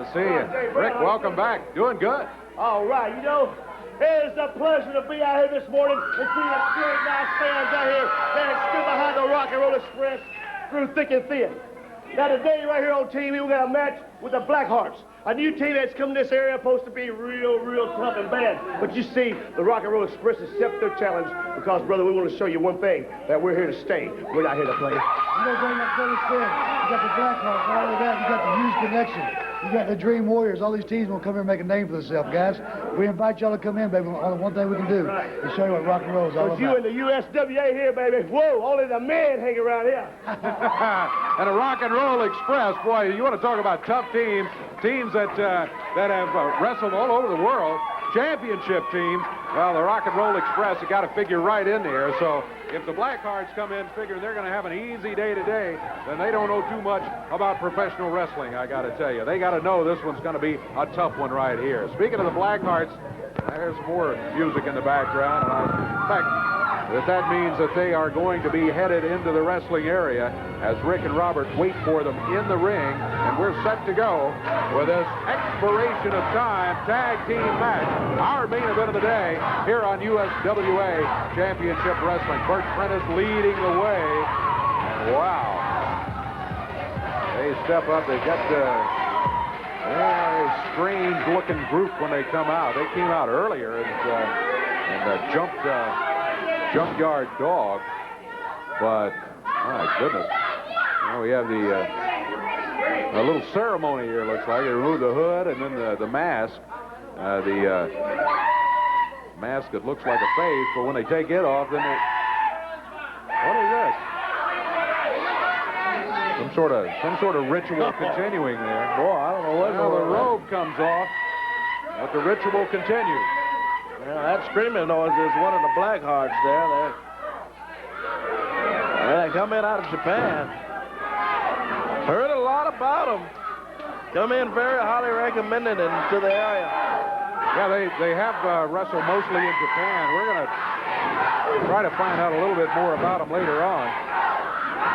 to see you. Rick, welcome back. Doing good. All right, you know, it is a pleasure to be out here this morning and see the great nice fans out here that stood behind the Rock and Roll Express through thick and thin. Now today, right here on TV, we got a match with the Blackhearts, a new team that's come to this area supposed to be real tough and bad. But you see, the Rock and Roll Express accept their challenge because, brother, we want to show you one thing, that we're here to stay. We're not here to play. You know, Brother, like Brother said, you got the Blackhearts, not only that, you got the Hughes Connection. You got the Dream Warriors. All these teams will come here and make a name for themselves, guys. We invite y'all to come in, baby. Only one thing we can do is show you what rock and roll is all about. You and the USWA here, baby. Whoa, only the men hang around here. And a Rock and Roll Express, boy, you want to talk about tough teams that have wrestled all over the world, championship teams. Well, the Rock and Roll Express have got to figure right in there. So if the Blackhearts come in figuring they're going to have an easy day today, then they don't know too much about professional wrestling, I got to tell you. They got to know this one's going to be a tough one right here. Speaking of the Blackhearts, there's more music in the background. In fact, that means that they are going to be headed into the wrestling area as Rick and Robert wait for them in the ring. And we're set to go with this expiration of time tag team match. Our main event of the day here on USWA Championship Wrestling. Bert Prentice leading the way. And wow. They step up. They've got a very strange-looking group when they come out. They came out earlier and jumped... Junkyard Dog, but my goodness, now we have a little ceremony here. Looks like they remove the hood and then the mask, mask that looks like a face, but when they take it off, then they, what is this? Some sort of ritual continuing there. Boy, I don't know what. Well, the robe comes off, but the ritual continues. Yeah, that screaming noise is one of the Blackhearts there. They come in out of Japan. Heard a lot about them. Come in very highly recommended into the area. Yeah, they have wrestled mostly in Japan. We're going to try to find out a little bit more about them later on.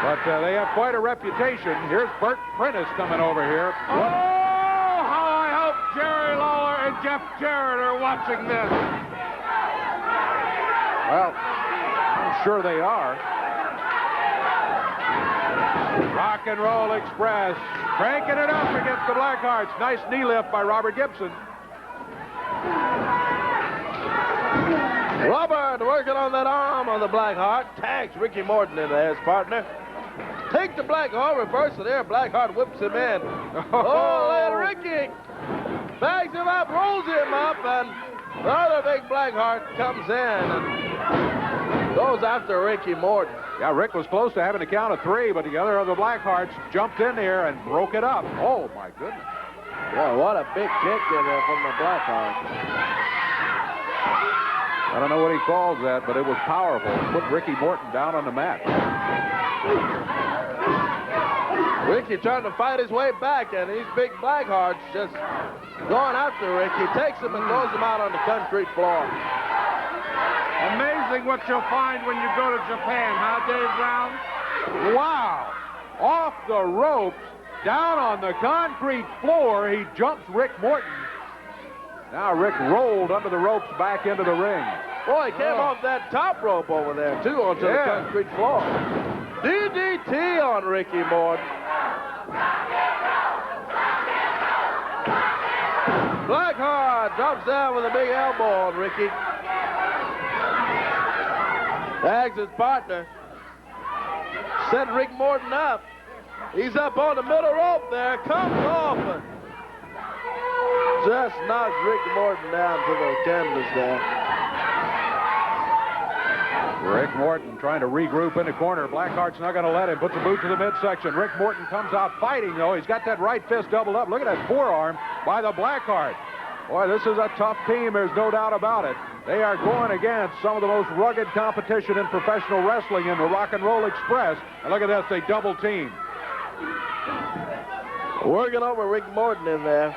But they have quite a reputation. Here's Bert Prentice coming over here. Oh, how I hope Jerry Lawler and Jeff Jarrett are watching this. Well, I'm sure they are. Rock and Roll Express cranking it up against the Blackhearts. Nice knee lift by Robert Gibson. Robert working on that arm on the Blackheart. Tags Ricky Morton in there, his partner. Take the Blackheart, reverse it there. Blackheart whips him in. Oh, and Ricky bags him up, rolls him up, and the other big Blackheart comes in and goes after Ricky Morton. Yeah, Rick was close to having a count of 3, but the other of the Blackhearts jumped in there and broke it up. Oh, my goodness. Yeah, what a big kick in there from the Blackheart. I don't know what he calls that, but it was powerful. Put Ricky Morton down on the mat. Ricky trying to fight his way back, and these big Blackhearts just going after Ricky. Takes him and throws him out on the concrete floor. Amazing what you'll find when you go to Japan, huh, Dave Brown? Wow. Off the ropes, down on the concrete floor, he jumps Rick Morton. Now Rick rolled under the ropes back into the ring. Boy, he came off that top rope over there, too, onto the concrete floor. DDT on Ricky Morton. Blackheart drops down with a big elbow on Ricky. Tags his partner. Set Rick Morton up. He's up on the middle rope there. Comes off and just knocks Rick Morton down to the canvas there. Rick Morton trying to regroup in the corner. Blackheart's not going to let him. Puts a boot to the midsection. Rick Morton comes out fighting, though. He's got that right fist doubled up. Look at that forearm by the Blackheart. Boy, this is a tough team. There's no doubt about it. They are going against some of the most rugged competition in professional wrestling in the Rock and Roll Express. And look at this. They double team. Working over Rick Morton in there.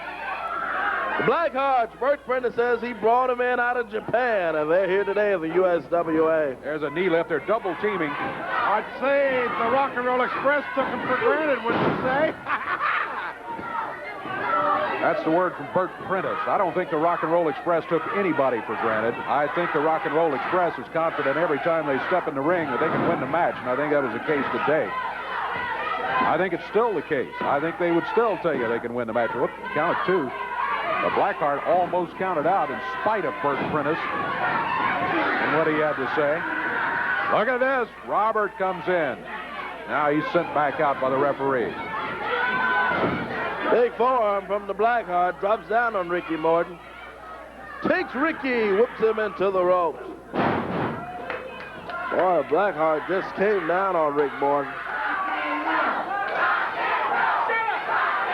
The Blackhearts, Bert Prentice says he brought him in out of Japan, and they're here today at the USWA. There's a knee lift. They're double teaming. I'd say the Rock and Roll Express took him for granted, wouldn't you say? That's the word from Bert Prentice. I don't think the Rock and Roll Express took anybody for granted. I think the Rock and Roll Express is confident every time they step in the ring that they can win the match, and I think that was the case today. I think it's still the case. I think they would still tell you they can win the match. Whoop, count of 2. The Blackheart almost counted out in spite of Bert Prentice and what he had to say. Look at this. Robert comes in. Now he's sent back out by the referee. Big forearm from the Blackheart, drops down on Ricky Morton. Takes Ricky, whips him into the ropes. Boy, Blackheart just came down on Rick Morton.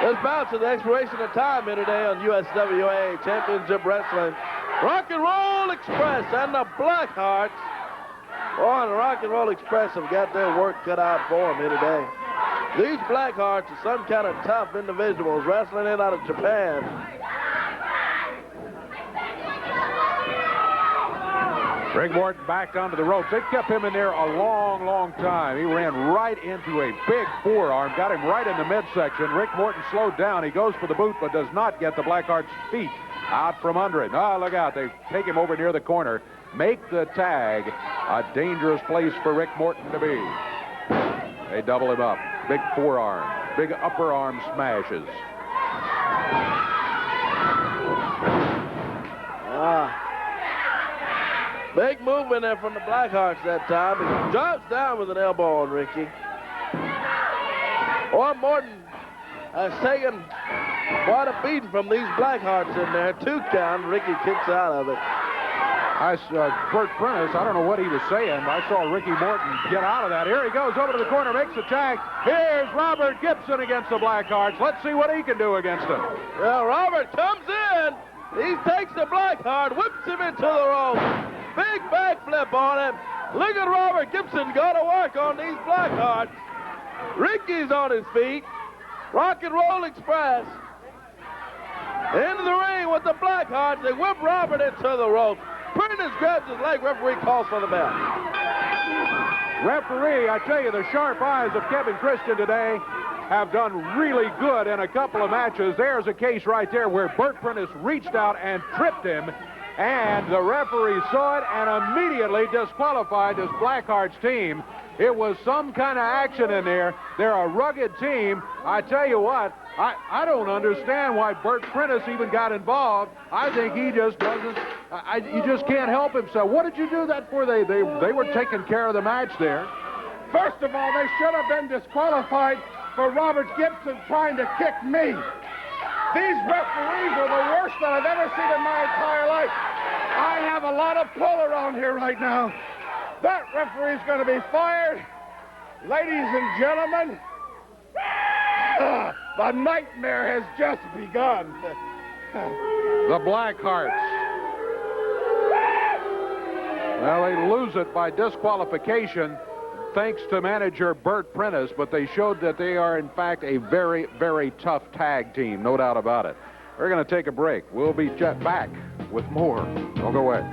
Let's bounce to the expiration of time here today on USWA Championship Wrestling. Rock and Roll Express and the Blackhearts. Boy, the Rock and Roll Express have got their work cut out for them here today. These Blackhearts are some kind of tough individuals wrestling in out of Japan. Rick Morton back onto the ropes. They kept him in there a long, long time. He ran right into a big forearm, got him right in the midsection. Rick Morton slowed down. He goes for the boot, but does not get the Blackheart's feet out from under it. Oh, look out. They take him over near the corner. Make the tag a dangerous place for Rick Morton to be. They double him up. Big forearm, big upper arm smashes. Big movement there from the Blackhearts that time. He drops down with an elbow on Ricky. Morton has taken quite a beating from these Blackhearts in there. 2 count. Ricky kicks out of it. Bert Prentice, I don't know what he was saying. I saw Ricky Morton get out of that. Here he goes over to the corner, makes the tag. Here's Robert Gibson against the Blackhearts. Let's see what he can do against them. Well, Robert comes in. He takes the Blackheart, whips him into the rope. Big backflip on him. Look at Robert Gibson go to work on these Blackhearts. Ricky's on his feet. Rock and Roll Express. Into the ring with the Blackhearts. They whip Robert into the rope. Prentice grabs his leg. Referee calls for the bell. Referee, I tell you, the sharp eyes of Kevin Christian today have done really good in a couple of matches. There's a case right there where Bert Prentice reached out and tripped him, and the referee saw it and immediately disqualified this Blackhearts team. It was some kind of action in there. They're a rugged team. I tell you what, I don't understand why Bert Prentice even got involved. I think he just doesn't. He just can't help himself. What did you do that for? They were taking care of the match there. First of all, they should have been disqualified for Robert Gibson trying to kick me. These referees are the worst that I've ever seen in my entire life. I have a lot of pull around here right now. That referee's going to be fired. Ladies and gentlemen, the nightmare has just begun. The Blackhearts. Well, they lose it by disqualification thanks to manager Bert Prentice, but they showed that they are, in fact, a very, very tough tag team, no doubt about it. We're going to take a break. We'll be back with more. Don't go away.